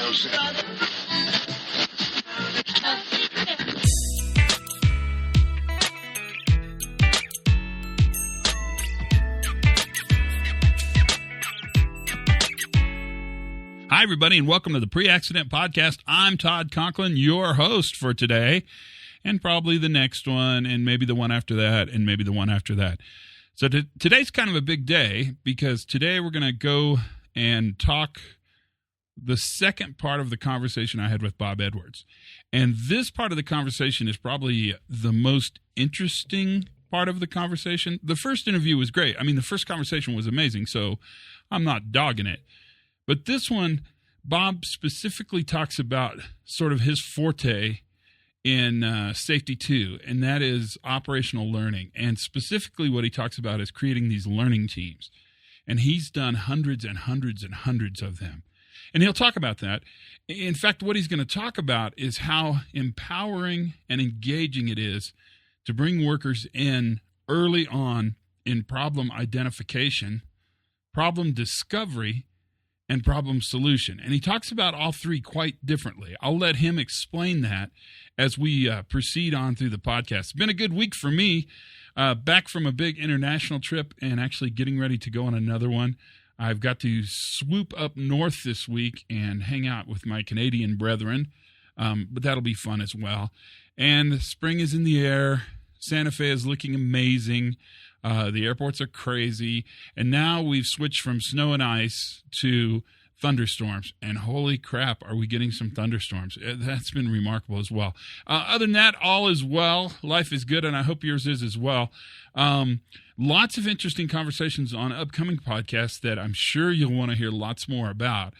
Hi, everybody, and welcome to the Pre-Accident Podcast. I'm Todd Conklin, your host for today, and probably the next one, and maybe the one after that, and maybe the one after that. So today's kind of a big day, because today we're going to go and talk the second part of the conversation I had with Bob Edwards. And this part of the conversation is probably the most interesting part of the conversation. The first interview was great. I mean, the first conversation was amazing, so I'm not dogging it. But this one, Bob specifically talks about sort of his forte in Safety 2, and that is operational learning. And specifically what he talks about is creating these learning teams. And he's done hundreds and hundreds and hundreds of them. And he'll talk about that. In fact, what he's going to talk about is how empowering and engaging it is to bring workers in early on in problem identification, problem discovery, and problem solution. And he talks about all three quite differently. I'll let him explain that as we proceed on through the podcast. It's been a good week for me, back from a big international trip and actually getting ready to go on another one. I've got to swoop up north this week and hang out with my Canadian brethren, but that'll be fun as well. And spring is in the air. Santa Fe is looking amazing. The airports are crazy. And now we've switched from snow and ice to thunderstorms. And holy crap, are we getting some thunderstorms. That's been remarkable as well. Other than that, all is well. Life is good, and I hope yours is as well. Lots of interesting conversations on upcoming podcasts that I'm sure you'll want to hear lots more about.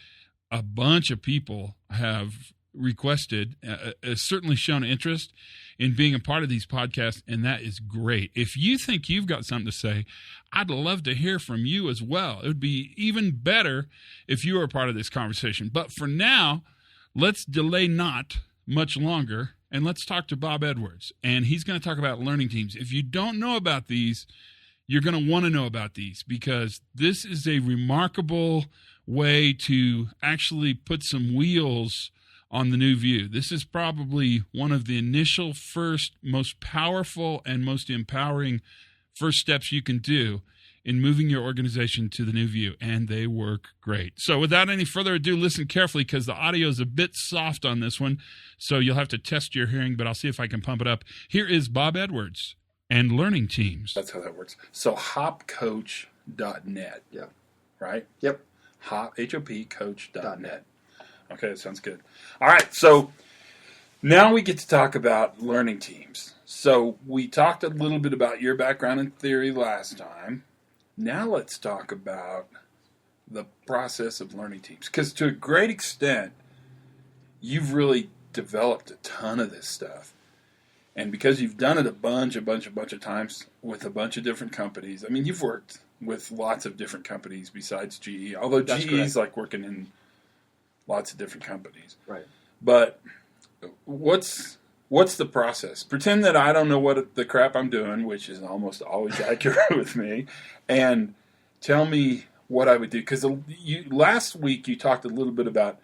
A bunch of people have requested, certainly shown interest in being a part of these podcasts, and that is great. If you think you've got something to say, I'd love to hear from you as well. It would be even better if you were a part of this conversation. But for now, let's delay not much longer, and let's talk to Bob Edwards. And he's going to talk about learning teams. If you don't know about these, you're going to want to know about these, because this is a remarkable way to actually put some wheels on the new view. This is probably one of the initial first, most powerful and most empowering first steps you can do in moving your organization to the new view, and they work great. So without any further ado, listen carefully, because the audio is a bit soft on this one, so you'll have to test your hearing, but I'll see if I can pump it up. Here is Bob Edwards and learning teams. That's how that works. So hopcoach.net. Yeah. Right? Yep. HopCoach.net. Okay, that sounds good. All right, so now we get to talk about learning teams. So we talked a little bit about your background in theory last time. Now let's talk about the process of learning teams. Because to a great extent, you've really developed a ton of this stuff. And because you've done it a bunch of times with a bunch of different companies. I mean, you've worked with lots of different companies besides GE. Although That's GE correct. is like working in lots of different companies. Right. But what's the process? Pretend that I don't know what the crap I'm doing, which is almost always accurate with me, and tell me what I would do. Because last week you talked a little bit about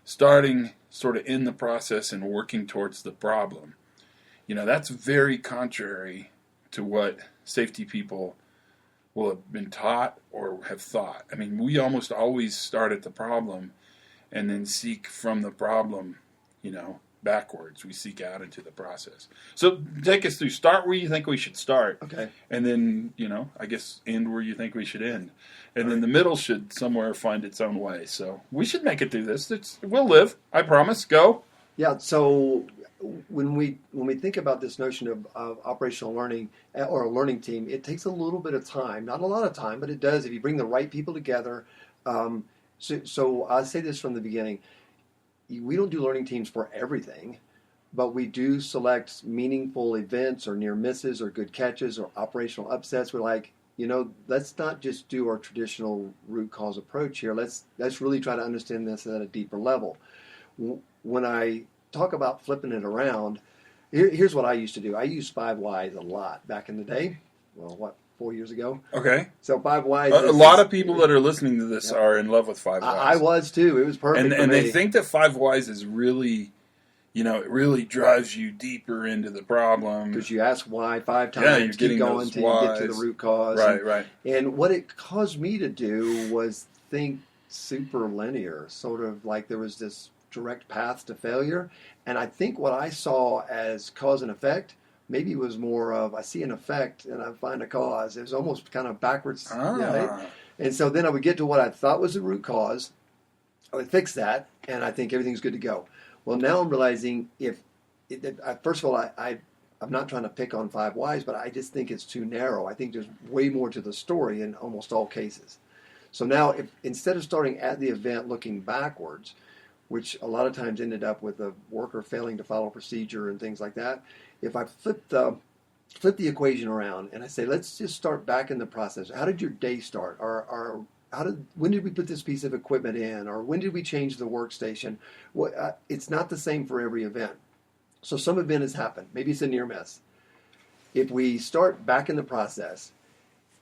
starting sort of in the process and working towards the problem. You know, that's very contrary to what safety people will have been taught or have thought. I mean, we almost always start at the problem and then seek from the problem, backwards. We seek out into the process. So take us through. Start where you think we should start. Okay. And then, I guess end where you think we should end. And then the middle should somewhere find its own way. So we should make it through this. We'll live. I promise. Go. Yeah, so when we think about this notion of operational learning or a learning team, it takes a little bit of time. Not a lot of time, but it does if you bring the right people together. So I'll say this from the beginning. We don't do learning teams for everything, but we do select meaningful events or near misses or good catches or operational upsets. We're like, let's not just do our traditional root cause approach here. Let's really try to understand this at a deeper level. When I talk about flipping it around, here's what I used to do. I used 5 whys a lot back in the day. Well, 4 years ago. Okay. So 5 Whys. A lot of people that are listening to this are in love with 5 Whys. I was too. It was perfect and they think that 5 Whys is really, it really drives you deeper into the problem. Because you ask why 5 times, Yeah, you're getting keep going those until you get to the whys. root cause. Right. And what it caused me to do was think super linear, sort of like there was this direct path to failure. And I think what I saw as cause and effect maybe was more of I see an effect and I find a cause. It was almost kind of backwards. Right? And so then I would get to what I thought was the root cause. I would fix that, and I think everything's good to go. Well, now I'm realizing first of all, I'm not trying to pick on 5 Whys, but I just think it's too narrow. I think there's way more to the story in almost all cases. So now, if instead of starting at the event looking backwards, which a lot of times ended up with a worker failing to follow procedure and things like that, if I flip the equation around and I say, let's just start back in the process. How did your day start? Or when did we put this piece of equipment in? Or when did we change the workstation? It's not the same for every event. So some event has happened. Maybe it's a near miss. If we start back in the process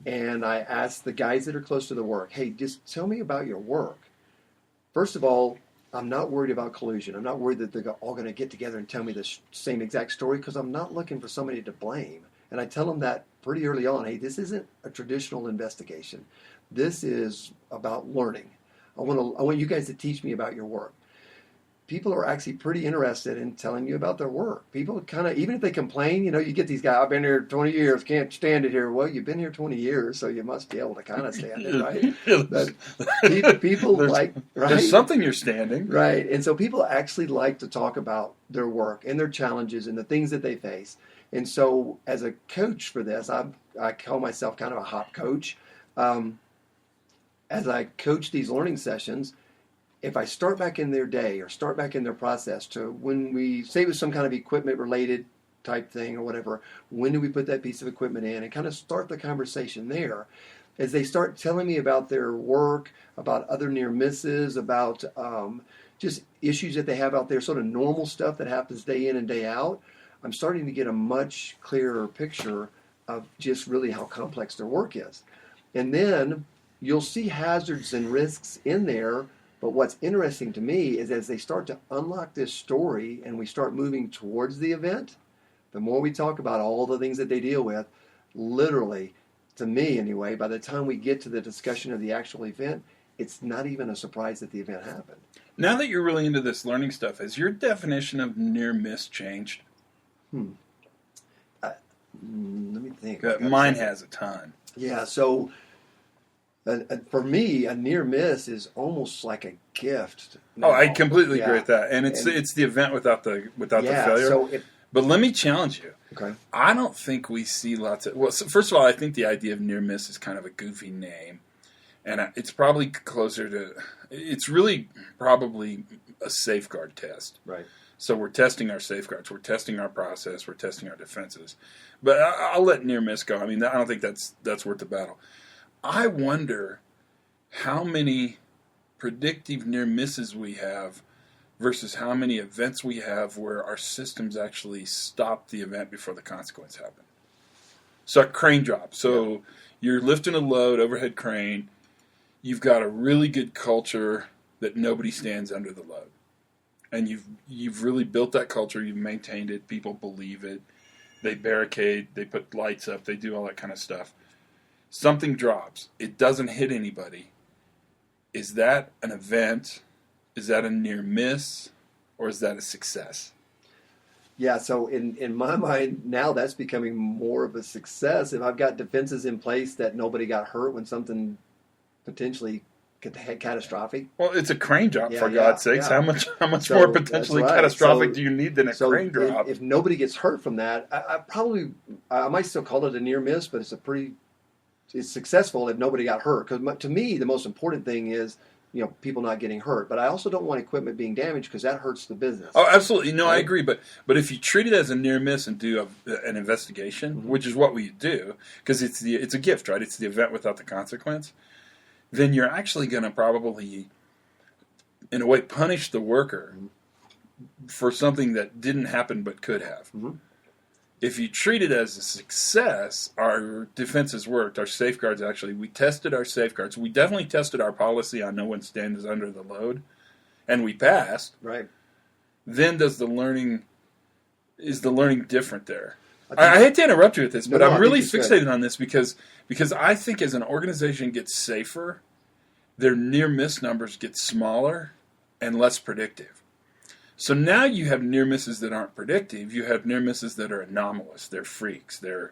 and I ask the guys that are close to the work, hey, just tell me about your work. First of all, I'm not worried about collusion. I'm not worried that they're all going to get together and tell me the same exact story because I'm not looking for somebody to blame. And I tell them that pretty early on, hey, this isn't a traditional investigation. This is about learning. I want you guys to teach me about your work. People are actually pretty interested in telling you about their work. People kind of, even if they complain, you get these guys, I've been here 20 years, can't stand it here. Well, you've been here 20 years, so you must be able to kind of stand it, right? But people right? There's something you're standing. Right. And so people actually like to talk about their work and their challenges and the things that they face. And so as a coach for this, I call myself kind of a hop coach. As I coach these learning sessions, if I start back in their day or start back in their process to when we say it was some kind of equipment related type thing or whatever, when do we put that piece of equipment in, and kind of start the conversation there. As they start telling me about their work, about other near misses, about just issues that they have out there, sort of normal stuff that happens day in and day out, I'm starting to get a much clearer picture of just really how complex their work is. And then you'll see hazards and risks in there. But what's interesting to me is as they start to unlock this story and we start moving towards the event, the more we talk about all the things that they deal with, literally, to me anyway, by the time we get to the discussion of the actual event, it's not even a surprise that the event happened. Now that you're really into this learning stuff, has your definition of near miss changed? Let me think. Mine has a ton. Yeah, so for me, a near miss is almost like a gift. Now. Oh, I completely agree with that, and it's the event without the failure. So but let me challenge you. Okay. I don't think we see lots of. Well, so first of all, I think the idea of near miss is kind of a goofy name, and it's probably closer to. It's really probably a safeguard test. Right. So we're testing our safeguards, we're testing our process, we're testing our defenses. But I'll let near miss go. I mean, I don't think that's worth the battle. I wonder how many predictive near misses we have versus how many events we have where our systems actually stop the event before the consequence happens. So a crane drop. So you're lifting a load, overhead crane. You've got a really good culture that nobody stands under the load. And you've really built that culture. You've maintained it. People believe it. They barricade. They put lights up. They do all that kind of stuff. Something drops. It doesn't hit anybody. Is that an event? Is that a near miss? Or is that a success? Yeah, so in my mind, now that's becoming more of a success. If I've got defenses in place that nobody got hurt when something potentially catastrophic. Well, it's a crane drop, for God's sakes. Yeah. How much more potentially catastrophic do you need than a crane drop? If nobody gets hurt from that, I might still call it a near miss, but it's successful if nobody got hurt. Because to me, the most important thing is people not getting hurt. But I also don't want equipment being damaged because that hurts the business. Oh, absolutely. No, right? I agree. But if you treat it as a near miss and do an investigation, mm-hmm. which is what we do, because it's a gift, right? It's the event without the consequence. Then you're actually going to probably, in a way, punish the worker mm-hmm. for something that didn't happen but could have. Mm-hmm. if you treat it as a success, our defenses worked. Our safeguards we tested our safeguards. We definitely tested our policy on no one stands under the load, and we passed. Right. Then is the learning different there? I hate to interrupt you with this, but I'm really fixated on this because I think as an organization gets safer, their near miss numbers get smaller and less predictive. So now you have near misses that aren't predictive. You have near misses that are anomalous. They're freaks. They're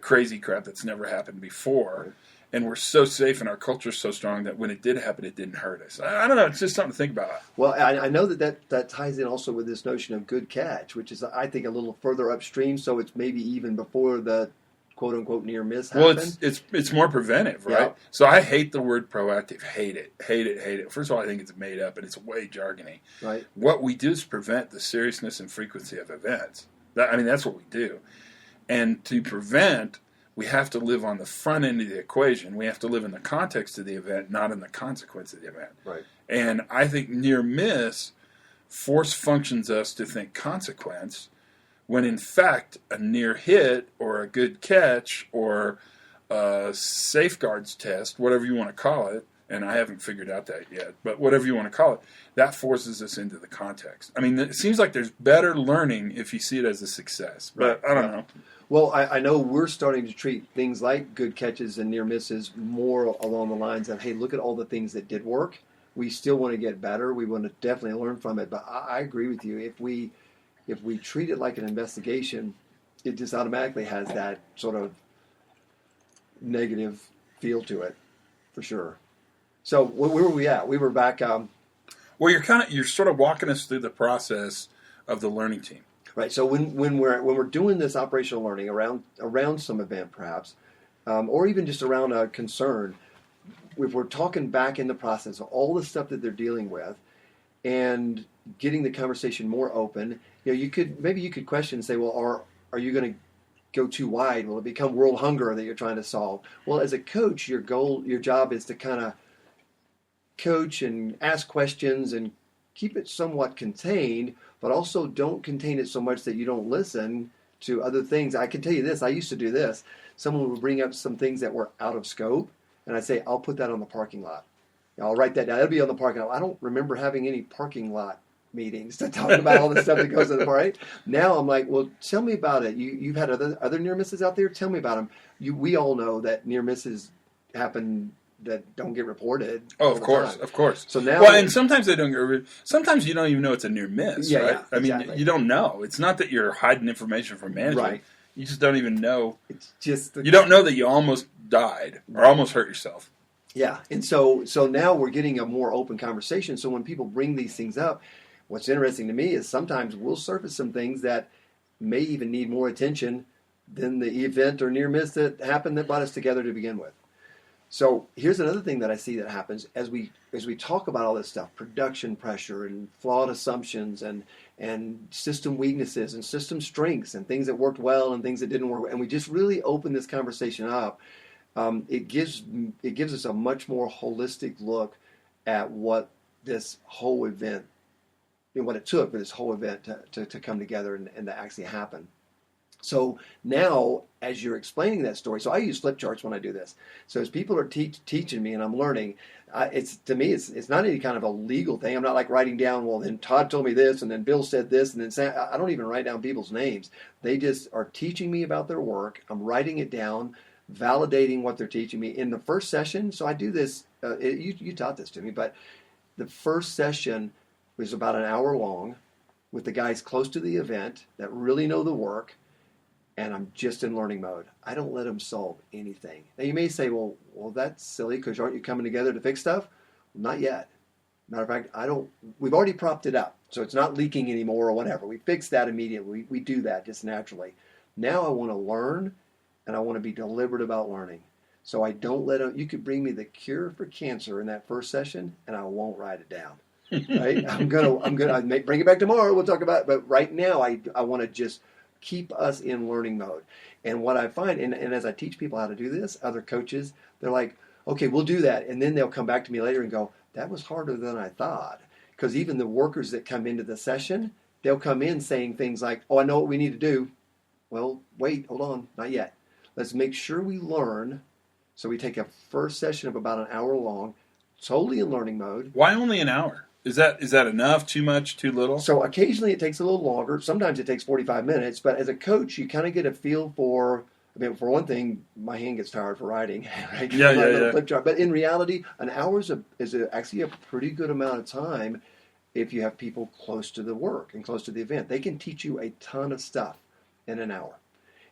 crazy crap that's never happened before. Right. And we're so safe and our culture is so strong that when it did happen, it didn't hurt us. I don't know. It's just something to think about. Well, I know that ties in also with this notion of good catch, which is, I think, a little further upstream. So it's maybe even before the quote-unquote near miss happened. Well, it's more preventive, right? Yeah. So I hate the word proactive. Hate it. First of all, I think it's made up and it's way jargony. Right. What we do is prevent the seriousness and frequency of events. That's what we do. And to prevent, we have to live on the front end of the equation. We have to live in the context of the event, not in the consequence of the event. Right. And I think near miss force functions us to think consequence, when in fact a near hit or a good catch or a safeguards test, whatever you want to call it, and I haven't figured out that yet, but whatever you want to call it, that forces us into the context. I mean, it seems like there's better learning if you see it as a success, but I don't know. Well, I know we're starting to treat things like good catches and near misses more along the lines of, hey, look at all the things that did work. We still want to get better. We want to definitely learn from it, but I agree with you. If we treat it like an investigation, it just automatically has that sort of negative feel to it, for sure. So where were we at? We were back. Well, you're sort of walking us through the process of the learning team, right? So when we're doing this operational learning around some event, perhaps, or even just around a concern, if we're talking back in the process of all the stuff that they're dealing with, and getting the conversation more open. You could question and say, well, are you going to go too wide? Will it become world hunger that you're trying to solve? Well, as a coach, your job is to kind of coach and ask questions and keep it somewhat contained, but also don't contain it so much that you don't listen to other things. I can tell you this, I used to do this. Someone would bring up some things that were out of scope, and I'd say, I'll put that on the parking lot. I'll write that down. It'll be on the parking lot. I don't remember having any parking lot meetings to talk about all the stuff that goes in the right. Now I'm like, well, tell me about it. You've had other near misses out there. Tell me about them. We all know that near misses happen that don't get reported. Oh, of course. So now, well, and sometimes they don't get. Sometimes you don't even know it's a near miss, right? Yeah, I mean, exactly. you don't know. It's not that you're hiding information from management. Right. You just don't even know. It's just you don't know that you almost died or almost hurt yourself. Yeah, and so now we're getting a more open conversation. So when people bring these things up, what's interesting to me is sometimes we'll surface some things that may even need more attention than the event or near miss that happened that brought us together to begin with. So here's another thing that I see that happens as we talk about all this stuff: production pressure and flawed assumptions and system weaknesses and system strengths and things that worked well and things that didn't work. And we just really open this conversation up. It gives us a much more holistic look at what this whole event, what it took for this whole event to come together and to actually happen. So now, as you're explaining that story, so I use flip charts when I do this. So as people are teaching me and I'm learning, it's not any kind of a legal thing. I'm not like writing down, well, then Todd told me this, and then Bill said this, and then Sam. I don't even write down people's names. They just are teaching me about their work. I'm writing it down, validating what they're teaching me in the first session. So I do this. You taught this to me, but the first session was about an hour long with the guys close to the event that really know the work. And I'm just in learning mode. I don't let them solve anything. Now you may say, well, that's silly because aren't you coming together to fix stuff? Well, not yet. Matter of fact, we've already propped it up. So it's not leaking anymore or whatever. We fixed that immediately. We do that just naturally. Now I want to learn and I want to be deliberate about learning. So I don't let them, you could bring me the cure for cancer in that first session and I won't write it down. Right? I'm gonna bring it back tomorrow. We'll talk about it. But right now I want to just keep us in learning mode. And what I find, and as I teach people how to do this, other coaches, they're like, okay, we'll do that. And then they'll come back to me later and go, that was harder than I thought. Because even the workers that come into the session, they'll come in saying things like, oh, I know what we need to do. Well, wait, hold on, not yet. Let's make sure we learn. So we take a first session of about an hour long, totally in learning mode. Why only an hour? Is that enough? Too much? Too little? So occasionally it takes a little longer. Sometimes it takes 45 minutes. But as a coach, you kind of get a feel for. I mean, for one thing, my hand gets tired for writing. Right? Yeah. Flip chart. But in reality, an hour is actually a pretty good amount of time if you have people close to the work and close to the event. They can teach you a ton of stuff in an hour.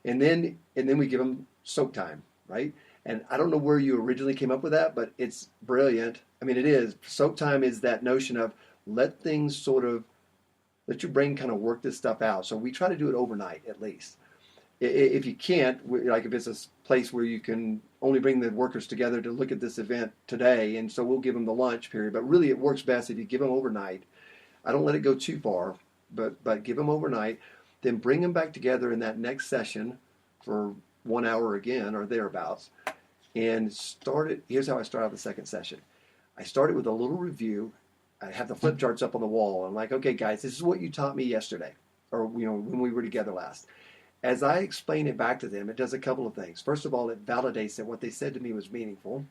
And then we give them soak time, right? And I don't know where you originally came up with that, but it's brilliant. I mean, it is. Soak time is that notion of let your brain kind of work this stuff out. So we try to do it overnight at least. If you can't, like if it's a place where you can only bring the workers together to look at this event today, and so we'll give them the lunch period. But really it works best if you give them overnight. I don't let it go too far, but give them overnight. Then bring them back together in that next session for 1 hour again or thereabouts, and start it. Here's how I start out the second session. I start it with a little review. I have the flip charts up on the wall. I'm like, okay, guys, this is what you taught me yesterday, or when we were together last. As I explain it back to them, it does a couple of things. First of all, it validates that what they said to me was meaningful.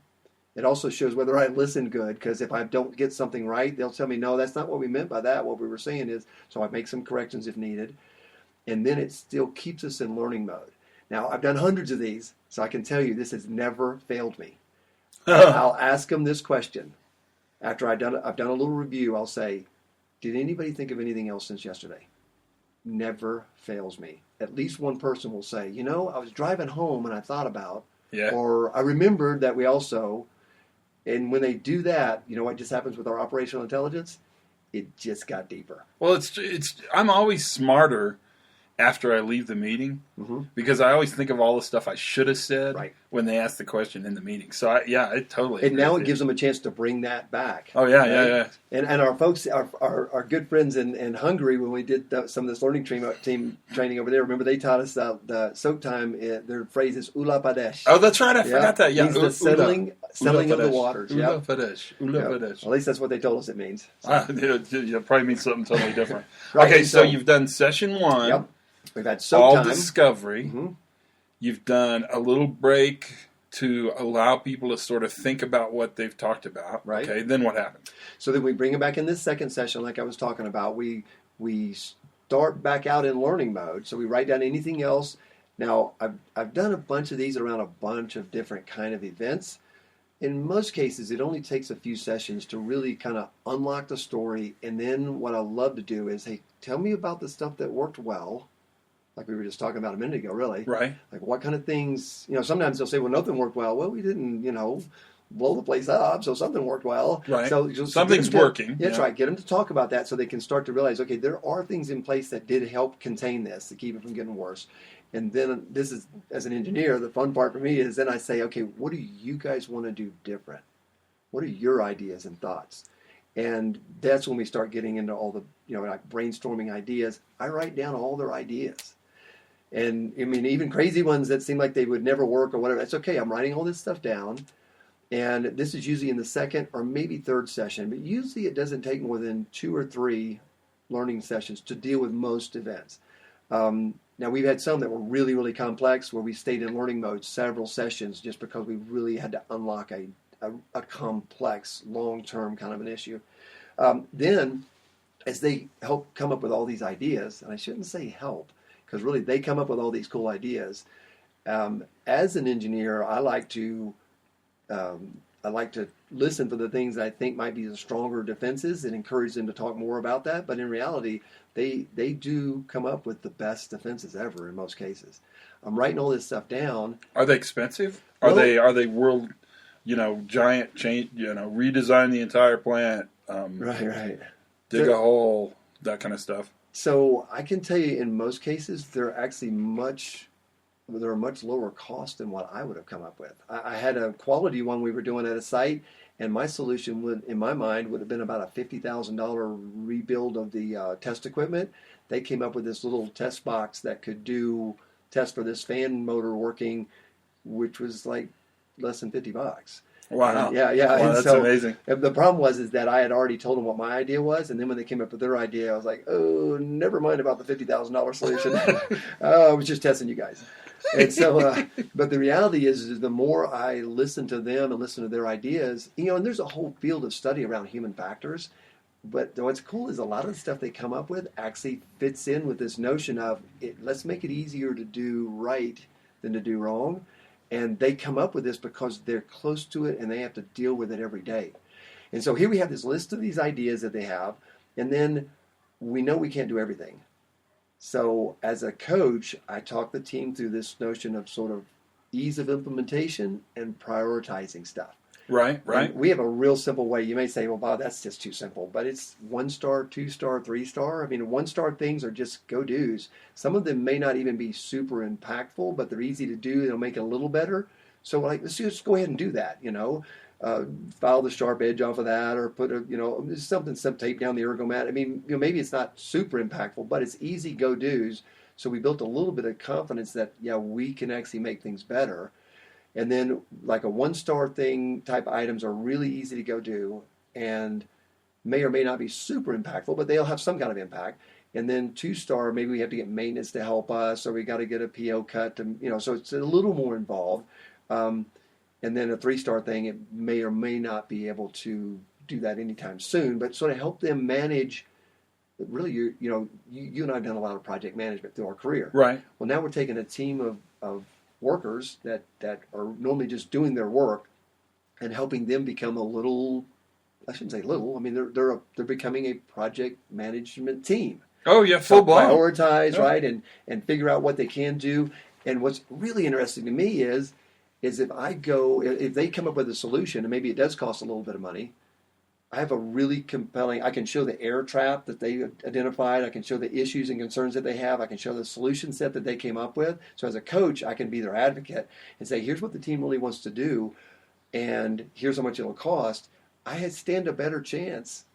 It also shows whether I listened good, because if I don't get something right, they'll tell me, no, that's not what we meant by that. What we were saying is, so I make some corrections if needed. And then it still keeps us in learning mode. Now, I've done hundreds of these, so I can tell you this has never failed me. I'll ask them this question. After I've done a little review, I'll say, did anybody think of anything else since yesterday? Never fails me. At least one person will say, I was driving home and I thought about, or I remembered that we also, and when they do that, you know what just happens with our operational intelligence? It just got deeper. Well, I'm always smarter after I leave the meeting, because I always think of all the stuff I should have said when they ask the question in the meeting. So I totally. And now it gives them a chance to bring that back. Oh yeah, right? Yeah. And our folks, our good friends in Hungary, when we did some of this learning team training over there, remember they taught us the soak time. Their phrase is "Ula Padesh." Oh, that's right. I forgot that. Yeah, means the settling of the waters. Ula Padesh. Ula Padesh. At least that's what they told us it means. So. It probably means something totally different. Right, okay, so you've done session 1. Yep. We've had soak all time. discovery. You've done a little break to allow people to sort of think about what they've talked about. Right. Okay, then what happens? So then we bring them back in this second session, like I was talking about. We start back out in learning mode. So we write down anything else. Now, I've done a bunch of these around a bunch of different kind of events. In most cases, it only takes a few sessions to really kind of unlock the story. And then what I love to do is, hey, tell me about the stuff that worked well. Like we were just talking about a minute ago, really. Right. Like what kind of things, sometimes they'll say, well, nothing worked well. Well, we didn't, blow the place up, so something worked well. Right. So something's working. Yeah, that's right. Get them to talk about that so they can start to realize, okay, there are things in place that did help contain this to keep it from getting worse. And then this is, as an engineer, the fun part for me is then I say, okay, what do you guys want to do different? What are your ideas and thoughts? And that's when we start getting into all the, like brainstorming ideas. I write down all their ideas. And I mean, even crazy ones that seem like they would never work or whatever, that's okay. I'm writing all this stuff down. And this is usually in the second or maybe third session. But usually it doesn't take more than 2 or 3 learning sessions to deal with most events. Now, we've had some that were really, really complex where we stayed in learning mode several sessions just because we really had to unlock a complex, long-term kind of an issue. Then, as they help come up with all these ideas, and I shouldn't say help, because really they come up with all these cool ideas. As an engineer, I like to listen for the things I think might be the stronger defenses and encourage them to talk more about that. But in reality, they do come up with the best defenses ever in most cases. I'm writing all this stuff down. Are they expensive? Are they world, giant change? Redesign the entire plant. Right. Dig a hole, that kind of stuff. So I can tell you, in most cases, they're actually much lower cost than what I would have come up with. I had a quality one we were doing at a site, and my solution would, in my mind, would have been about a $50,000 rebuild of the test equipment. They came up with this little test box that could do tests for this fan motor working, which was like less than $50. Wow. And yeah. Wow, And that's so amazing. the problem was that I had already told them what my idea was, and then when they came up with their idea, I was like, oh, never mind about the $50,000 solution. I was just testing you guys. And so, but the reality is the more I listen to them and listen to their ideas, and there's a whole field of study around human factors. But what's cool is a lot of the stuff they come up with actually fits in with this notion of let's make it easier to do right than to do wrong. And they come up with this because they're close to it and they have to deal with it every day. And so here we have this list of these ideas that they have, and then we know we can't do everything. So as a coach, I talk the team through this notion of sort of ease of implementation and prioritizing stuff. Right. And we have a real simple way. You may say, well, Bob, that's just too simple. But it's 1-star, 2-star, 3-star. I mean, 1-star things are just go-dos. Some of them may not even be super impactful, but they're easy to do. They'll make it a little better. So let's just go ahead and do that, file the sharp edge off of that, or put some tape down the ergomat. I mean, maybe it's not super impactful, but it's easy go-dos. So we built a little bit of confidence that, we can actually make things better. And then like a 1-star thing type items are really easy to go do and may or may not be super impactful, but they'll have some kind of impact. And then 2-star, maybe we have to get maintenance to help us, or we got to get a PO cut to, so it's a little more involved. And then a 3-star thing, it may or may not be able to do that anytime soon, but sort of help them manage. Really, you and I have done a lot of project management through our career. Right. Well, now we're taking a team of workers that are normally just doing their work and helping them become a little, I shouldn't say little, I mean, they're becoming a project management team. Oh, yeah, full blown. Prioritize, right, and figure out what they can do. And what's really interesting to me is if they come up with a solution, and maybe it does cost a little bit of money, I have a really compelling, I can show the error trap that they identified, I can show the issues and concerns that they have, I can show the solution set that they came up with. So as a coach, I can be their advocate and say, here's what the team really wants to do, and here's how much it'll cost. I stand a better chance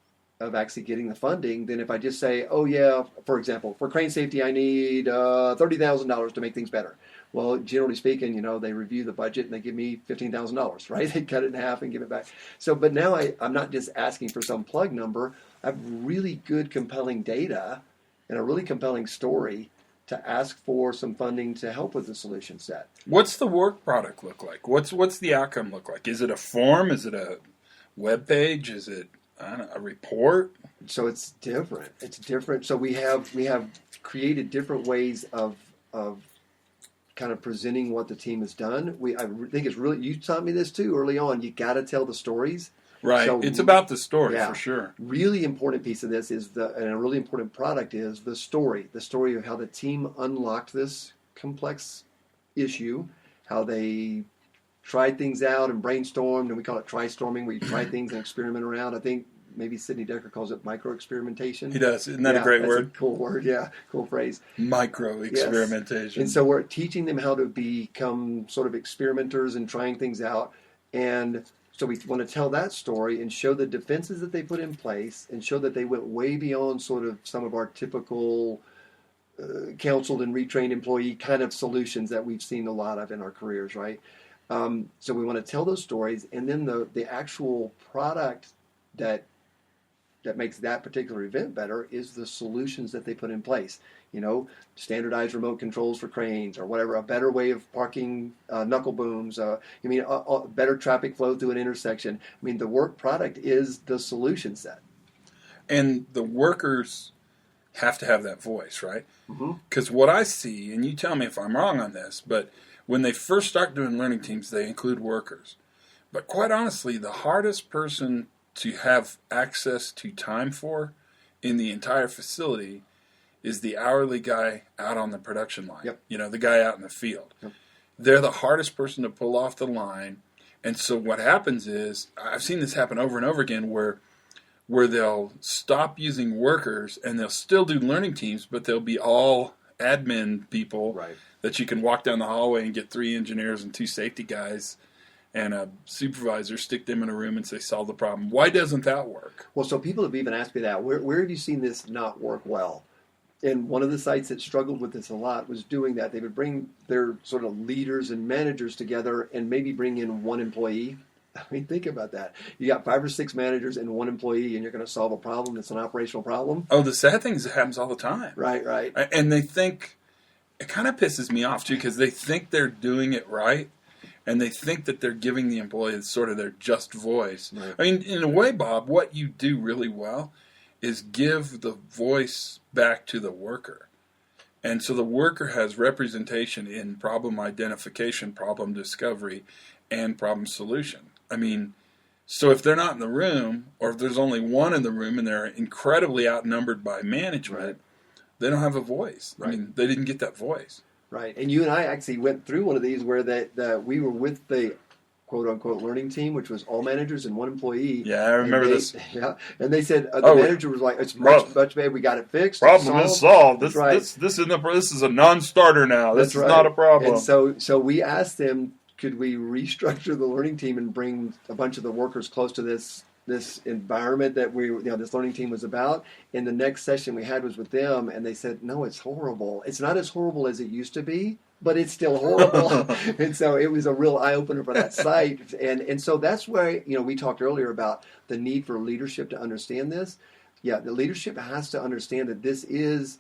of actually getting the funding than if I just say, oh yeah, for example, for crane safety, I need $30,000 to make things better. Well, generally speaking, they review the budget and they give me $15,000, right? They cut it in half and give it back. So, but now I'm not just asking for some plug number. I have really good, compelling data and a really compelling story to ask for some funding to help with the solution set. What's the work product look like? What's the outcome look like? Is it a form? Is it a web page? Is it a report? So it's different. It's different. So we have created different ways of kind of presenting what the team has done. I think it's really, you taught me this too early on, you got to tell the stories. Right. So, it's about the story for sure. Really important piece of this is and a really important product is the story of how the team unlocked this complex issue, how they tried things out and brainstormed, and we call it tri-storming, where you try things and experiment around. I think maybe Sidney Decker calls it micro-experimentation. He does. Isn't that a great word? A cool word, yeah. Cool phrase. Micro-experimentation. Yes. And so we're teaching them how to become sort of experimenters and trying things out. And so we want to tell that story and show the defenses that they put in place and show that they went way beyond sort of some of our typical counseled and retrained employee kind of solutions that we've seen a lot of in our careers, right? So we want to tell those stories, and then the actual product that makes that particular event better is the solutions that they put in place. Standardized remote controls for cranes or whatever, a better way of parking knuckle booms, better traffic flow through an intersection. I mean, the work product is the solution set. And the workers have to have that voice, right? Because what I see, and you tell me if I'm wrong on this, but when they first start doing learning teams, they include workers. But quite honestly, the hardest person to have access to time for in the entire facility is the hourly guy out on the production line. Yep. The guy out in the field. Yep. They're the hardest person to pull off the line. And so what happens is, I've seen this happen over and over again, where they'll stop using workers and they'll still do learning teams, but they'll be all admin people, right, that you can walk down the hallway and get 3 engineers and 2 safety guys and a supervisor, stick them in a room and say, solve the problem. Why doesn't that work? Well, so people have even asked me that. Where have you seen this not work well? And one of the sites that struggled with this a lot was doing that. They would bring their sort of leaders and managers together and maybe bring in one employee I mean, think about that. You got 5 or 6 managers and 1 employee, and you're going to solve a problem that's an operational problem. Oh, the sad thing is it happens all the time. Right. And they think, it kind of pisses me off too, because they think they're doing it right, and they think that they're giving the employee sort of their just voice. Right. I mean, in a way, Bob, what you do really well is give the voice back to the worker. And so the worker has representation in problem identification, problem discovery, and problem solution. I mean, so if they're not in the room, or if there's only one in the room and they're incredibly outnumbered by management, Right. they don't have a voice. Right. I mean, they didn't get that voice. Right. And you and I actually went through one of these where we were with the quote-unquote learning team, which was all managers and 1 employee. Yeah, I remember this. Yeah, and they said the Oh, manager was like, "It's much bad. We got it fixed. Problem is solved. This, right. this is a non-starter now. This That's is right. not a problem." And so we asked them, could we restructure the learning team and bring a bunch of the workers close to this environment that this learning team was about? And the next session we had was with them, and they said, no, it's horrible. It's not as horrible as it used to be, but it's still horrible. And so it was a real eye-opener for that site. And so that's why, we talked earlier about the need for leadership to understand this. Yeah, the leadership has to understand that this is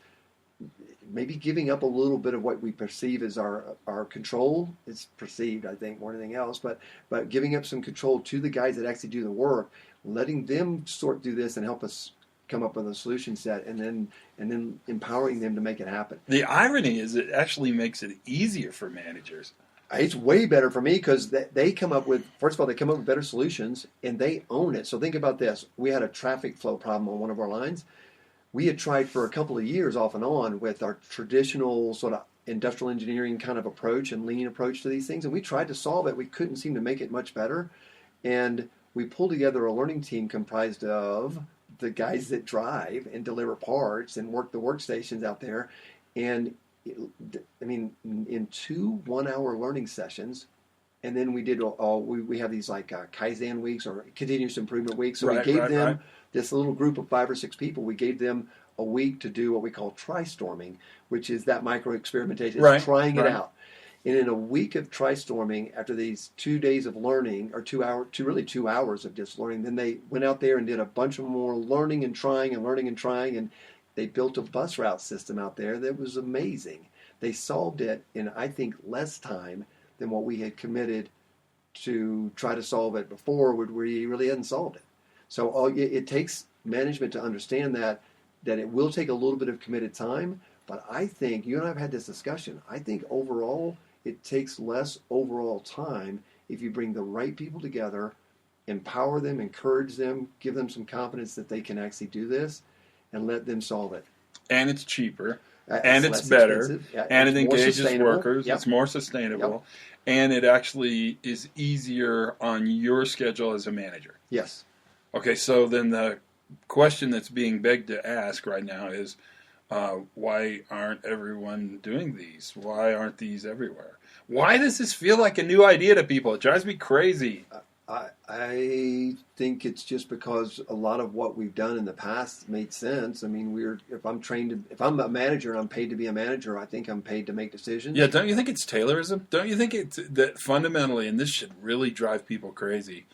maybe giving up a little bit of what we perceive as our control. It's perceived, I think, more than anything else, but giving up some control to the guys that actually do the work, letting them sort through this and help us come up with a solution set, and then empowering them to make it happen. The irony is it actually makes it easier for managers. It's way better for me because they come up with, first of all, they come up with better solutions and they own it. So think about this. We had a traffic flow problem on one of our lines. We had tried for a couple of years off and on with our traditional sort of industrial engineering kind of approach and lean approach to these things. And we tried to solve it. We couldn't seem to make it much better. And we pulled together a learning team comprised of the guys that drive and deliver parts and work the workstations out there. And I mean, in 2 one-hour learning sessions, and then we did we have these like Kaizen weeks or continuous improvement weeks. So we gave them this little group of 5 or 6 people. We gave them a week to do what we call tri-storming, which is that micro experimentation, trying it out. And in a week of tri-storming, after these 2 days of learning, or 2 hours of just learning, then they went out there and did a bunch of more learning and trying, and they built a bus route system out there that was amazing. They solved it in, I think, less time than what we had committed to try to solve it before, where we really hadn't solved it. So it takes management to understand that it will take a little bit of committed time, but I think, you and I have had this discussion, I think overall it takes less overall time if you bring the right people together, empower them, encourage them, give them some confidence that they can actually do this, and let them solve it. And it's cheaper, and it's better, and it engages workers, it's more sustainable, and it actually is easier on your schedule as a manager. Yes. Okay, so then the question that's being begged to ask right now is, why aren't everyone doing these? Why aren't these everywhere? Why does this feel like a new idea to people? It drives me crazy. I think it's just because a lot of what we've done in the past made sense. I mean, if I'm a manager and I'm paid to be a manager, I think I'm paid to make decisions. Yeah, don't you think it's Taylorism? Don't you think it's that fundamentally, and this should really drive people crazy,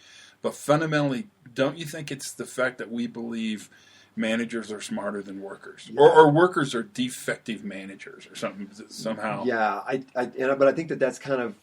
but fundamentally, don't you think it's the fact that we believe managers are smarter than workers, or workers are defective managers, or something somehow? Yeah, but I think that's kind of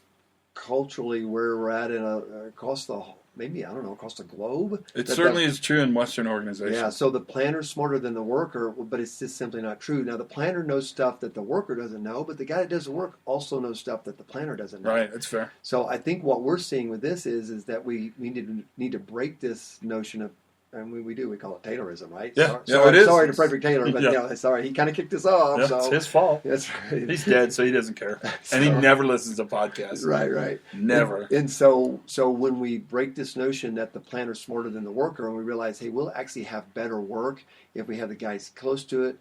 culturally where we're at across the globe. It certainly is true in Western organizations. Yeah, so the planner's smarter than the worker, but it's just simply not true. Now, the planner knows stuff that the worker doesn't know, but the guy that does the work also knows stuff that the planner doesn't know. Right, that's fair. So I think what we're seeing with this is that we need to break this notion of, and we call it Taylorism, right? Yeah, it is. Sorry to Frederick Taylor, but sorry, he kind of kicked us off. Yeah, so it's his fault. That's right. He's dead, so he doesn't care, and he never listens to podcasts. Right. Never. And so when we break this notion that the planner's smarter than the worker, and we realize, hey, we'll actually have better work if we have the guys close to it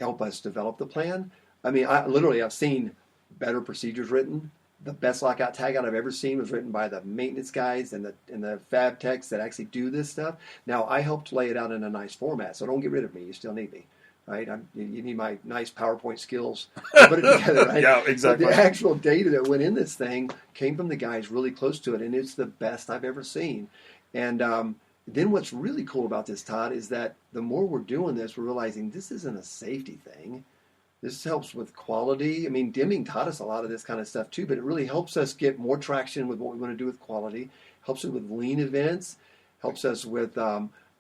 help us develop the plan. I mean, I've seen better procedures written. The best lockout tagout I've ever seen was written by the maintenance guys and the fab techs that actually do this stuff. Now, I helped lay it out in a nice format, so don't get rid of me. You still need me. right? You need my nice PowerPoint skills to put it together, right? Yeah, exactly. But the actual data that went in this thing came from the guys really close to it, and it's the best I've ever seen. And then what's really cool about this, Todd, is that the more we're doing this, we're realizing this isn't a safety thing. This helps with quality. I mean, Deming taught us a lot of this kind of stuff too, but it really helps us get more traction with what we want to do with quality, helps us with lean events, helps us with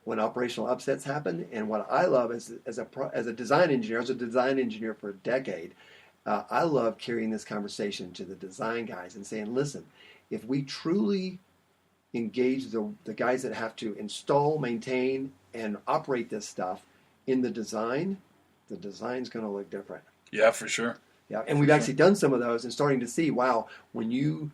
when operational upsets happen. And what I love as a design engineer, as a design engineer for a decade, I love carrying this conversation to the design guys and saying, listen, if we truly engage the guys that have to install, maintain, and operate this stuff in the design's going to look different. Yeah, for sure. Yeah, and we've actually done some of those and starting to see, wow, when you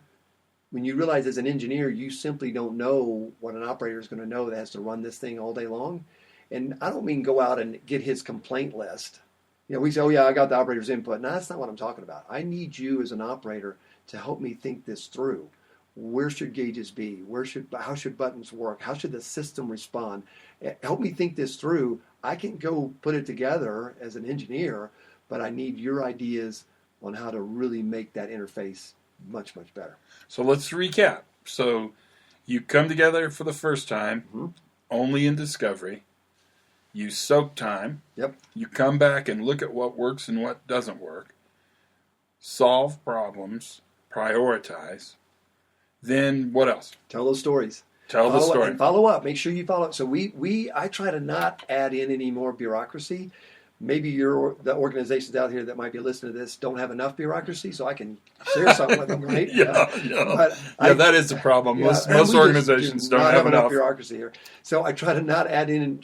realize as an engineer, you simply don't know what an operator is going to know that has to run this thing all day long. And I don't mean go out and get his complaint list. You know, we say, oh yeah, I got the operator's input. No, that's not what I'm talking about. I need you as an operator to help me think this through. Where should gauges be? How should buttons work? How should the system respond? Help me think this through. I can go put it together as an engineer, but I need your ideas on how to really make that interface much, much better. So let's recap. So you come together for the first time, only in discovery. You soak time. Yep. You come back and look at what works and what doesn't work. Solve problems. Prioritize. Then what else? Tell those stories. Tell the story. And follow up. Make sure you follow up. So I try to not add in any more bureaucracy. Maybe the organizations out here that might be listening to this don't have enough bureaucracy, so I can share something with them, right? That is the problem. Most organizations don't have enough bureaucracy here. So I try to not add in.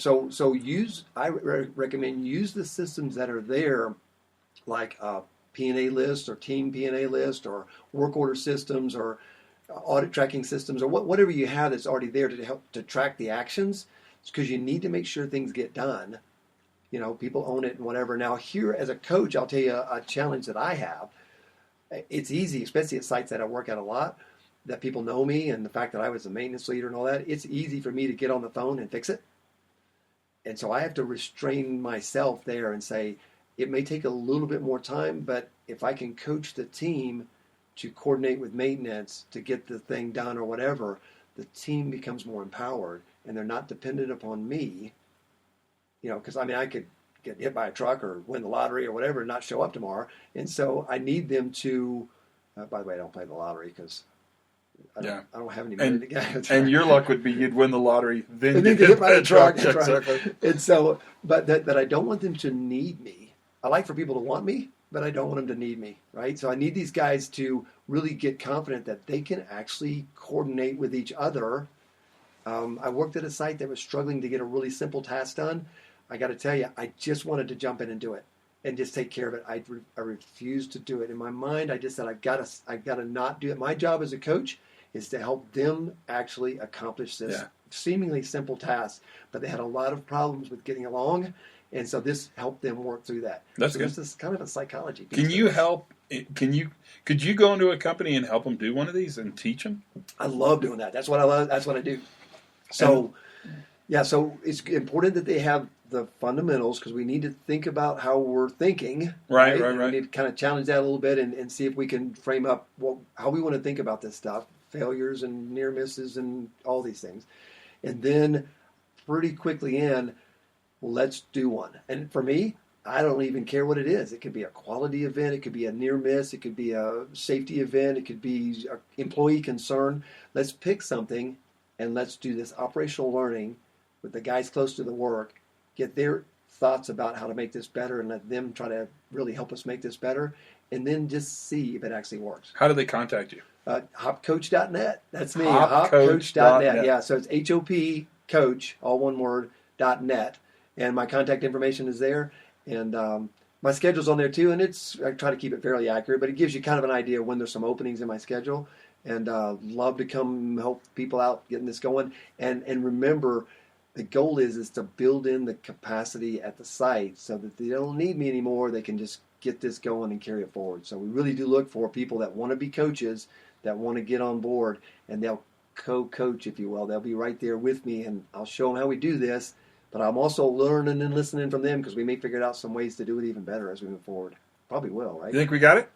I recommend use the systems that are there, like P&A list or team P&A list or work order systems or audit tracking systems or whatever you have that's already there to help to track the actions, because you need to make sure things get done. You know, people own it and whatever. Now here as a coach, I'll tell you a challenge that I have. It's easy, especially at sites that I work at a lot, that people know me and the fact that I was a maintenance leader and all that, it's easy for me to get on the phone and fix it. And so I have to restrain myself there and say, it may take a little bit more time, but if I can coach the team to coordinate with maintenance to get the thing done or whatever, the team becomes more empowered and they're not dependent upon me. You know, because I could get hit by a truck or win the lottery or whatever and not show up tomorrow. And so I need them to, by the way, I don't play the lottery because I don't have any money to get. And your luck would be you'd win the lottery, then get hit by a truck. Exactly. And so, but that I don't want them to need me. I like for people to want me, but I don't want them to need me, right? So I need these guys to really get confident that they can actually coordinate with each other. I worked at a site that was struggling to get a really simple task done. I got to tell you, I just wanted to jump in and do it and just take care of it. I refused to do it. In my mind, I just said, I've got to not do it. My job as a coach is to help them actually accomplish this seemingly simple task, but they had a lot of problems with getting along. And so this helped them work through that. That's so good. This is kind of a psychology piece. Can you help? Could you go into a company and help them do one of these and teach them? I love doing that. That's what I love. That's what I do. So, so it's important that they have the fundamentals because we need to think about how we're thinking. Right. We need to kind of challenge that a little bit and see if we can frame up how we want to think about this stuff, failures and near misses and all these things. And then pretty quickly let's do one. And for me, I don't even care what it is. It could be a quality event. It could be a near miss. It could be a safety event. It could be an employee concern. Let's pick something and let's do this operational learning with the guys close to the work, get their thoughts about how to make this better and let them try to really help us make this better, and then just see if it actually works. How do they contact you? Hopcoach.net. That's me. Hopcoach.net. Yeah, so it's HOP coach, all one word, .net. And my contact information is there. And my schedule's on there too. And I try to keep it fairly accurate, but it gives you kind of an idea of when there's some openings in my schedule. And love to come help people out getting this going. And remember, the goal is to build in the capacity at the site so that they don't need me anymore. They can just get this going and carry it forward. So we really do look for people that want to be coaches, that want to get on board, and they'll co-coach, if you will. They'll be right there with me, and I'll show them how we do this. But I'm also learning and listening from them because we may figure out some ways to do it even better as we move forward. Probably will, right? You think we got it?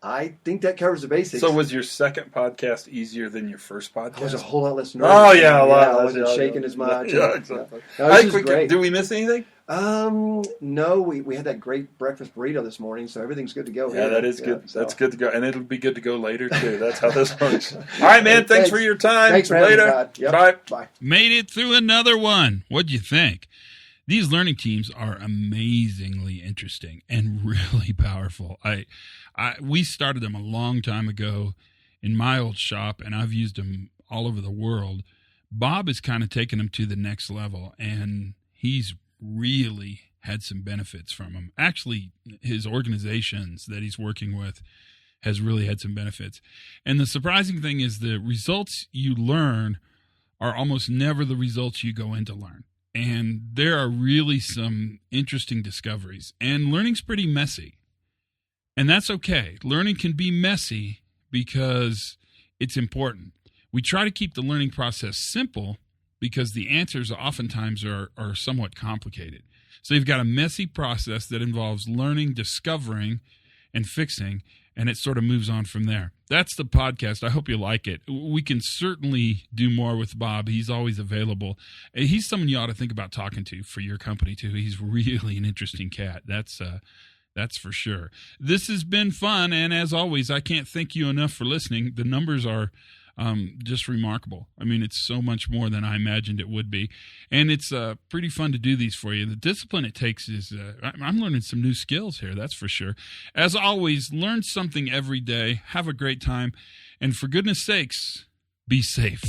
I think that covers the basics. So was your second podcast easier than your first podcast? I was a whole lot less nervous. Oh, yeah, a lot. I wasn't shaking as much. Yeah, exactly. No, I this think is great. did we miss anything? No, we had that great breakfast burrito this morning, so everything's good to go. Yeah, that is good. Yeah, so. That's good to go. And it'll be good to go later, too. That's how this works. All right, man. Thanks for your time. Thanks for having me, later. Todd. Yep. Bye. Bye. Made it through another one. What'd you think? These learning teams are amazingly interesting and really powerful. We started them a long time ago in my old shop, and I've used them all over the world. Bob has kind of taken them to the next level, and he's really had some benefits from them. Actually, his organizations that he's working with has really had some benefits. And the surprising thing is the results you learn are almost never the results you go in to learn. And there are really some interesting discoveries. And learning's pretty messy. And that's okay. Learning can be messy because it's important. We try to keep the learning process simple because the answers oftentimes are somewhat complicated. So you've got a messy process that involves learning, discovering, and fixing, and it sort of moves on from there. That's the podcast. I hope you like it. We can certainly do more with Bob. He's always available. He's someone you ought to think about talking to for your company, too. He's really an interesting cat. That's for sure. This has been fun, and as always, I can't thank you enough for listening. The numbers are just remarkable. I mean, it's so much more than I imagined it would be, and it's pretty fun to do these for you. The discipline it takes is I'm learning some new skills here, that's for sure. As always, learn something every day. Have a great time, and for goodness sakes, be safe.